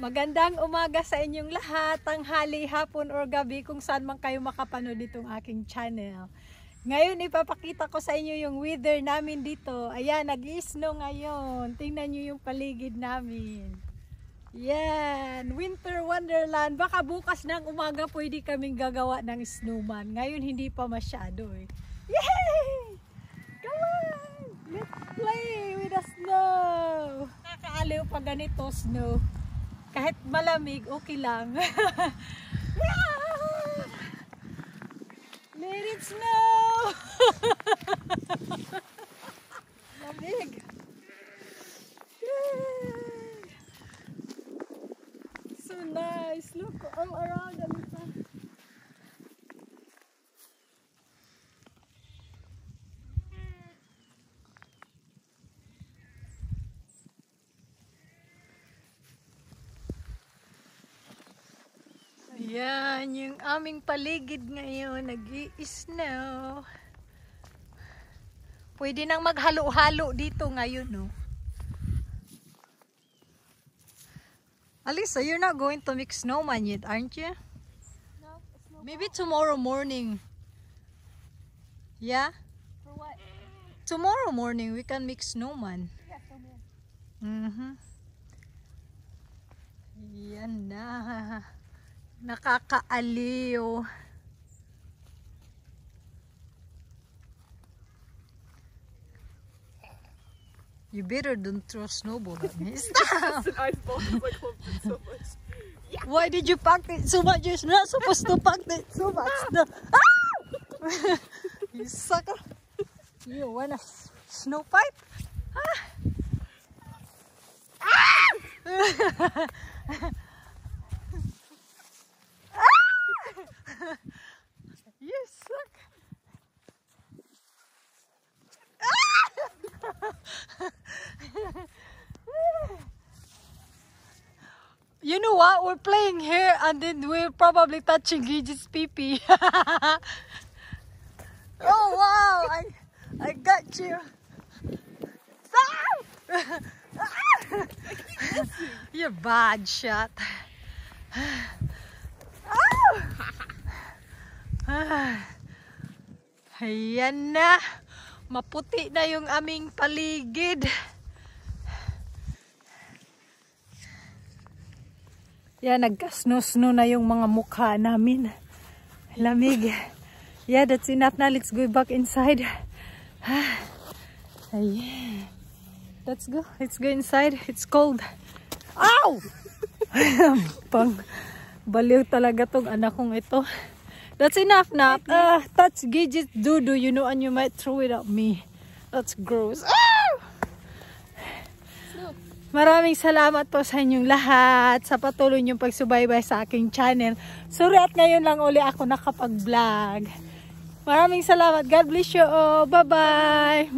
Magandang umaga sa inyong lahat, tanghali, hapon or gabi kung saan man kayo makapanood itong aking channel. Ngayon ipapakita ko sa inyo yung weather namin dito. Ayan, nag-i-snow ngayon. Tingnan nyo yung paligid namin. Yan, winter wonderland. Baka bukas ng umaga pwede kaming gagawa ng snowman. Ngayon hindi pa masyado eh. Yay! Come on! Let's play with the snow! Nakakaaliw pa ganito snow. Kahit malamig, okay lang. Let it snow! Lamig! So nice! Look all around the little. Yan, yung aming paligid ngayon, nag-i-snow. Pwede nang maghalo-halo dito ngayon, no? Alisa, you're not going to make snowman yet, aren't you? No, it's no. Maybe tomorrow morning. Yeah? For what? Tomorrow morning, we can make snowman. Yeah, snowman. Yan na. Nakakaaliw. You better don't throw snowball at me. Stop! It's an ice ball. It's like clumping so much. Yeah. Why did you pack it so much? You're not supposed to pack it so much. No. Ah! You sucker. You want a snow pipe? Ah! Ah! You suck. You know what? We're playing here and then we're probably touching Gigi's pee-pee. Oh wow! I got you. You're bad shot. Ayan na. Maputi na yung aming paligid. Yan, nagka-snow-snow na yung mga mukha namin. Lamig. Yeah, that's enough na. Let's go back inside. Ayan. Let's go. Let's go inside. It's cold. Ow! Pang baliw talaga tong anak kong ito. That's enough na. Touch Gigi's doo-doo, you know, and you might throw it at me. That's gross. Maraming salamat po sa inyong lahat sa patuloy niyong pagsubaybay sa aking channel. Sorry at ngayon lang uli ako nakapag-vlog. Maraming salamat. God bless you all. Bye-bye.